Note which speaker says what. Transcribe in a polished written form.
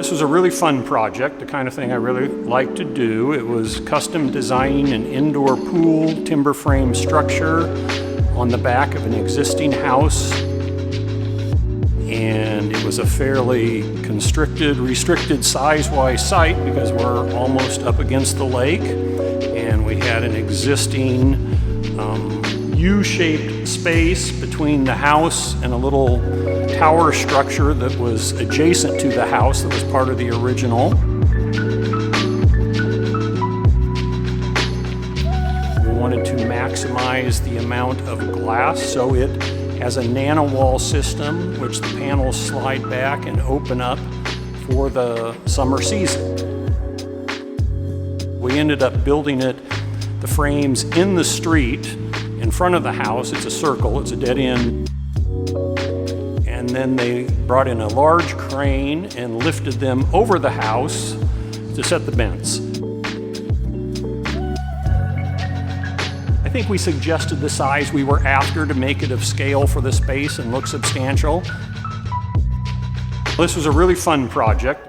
Speaker 1: This was a really fun project, the kind of thing I really like to do. It was custom designing an indoor pool timber frame structure on the back of an existing house. And it was a fairly restricted size-wise site because we're almost up against the lake. And we had an existing U-shaped space between the house and a little tower structure that was adjacent to the house that was part of the original. We wanted to maximize the amount of glass, so it has a nano-wall system which the panels slide back and open up for the summer season. We ended up building the frames in the street in front of the house. It's a circle, it's a dead end. And then they brought in a large crane and lifted them over the house to set the bents. I think we suggested the size we were after to make it of scale for the space and look substantial. This was a really fun project.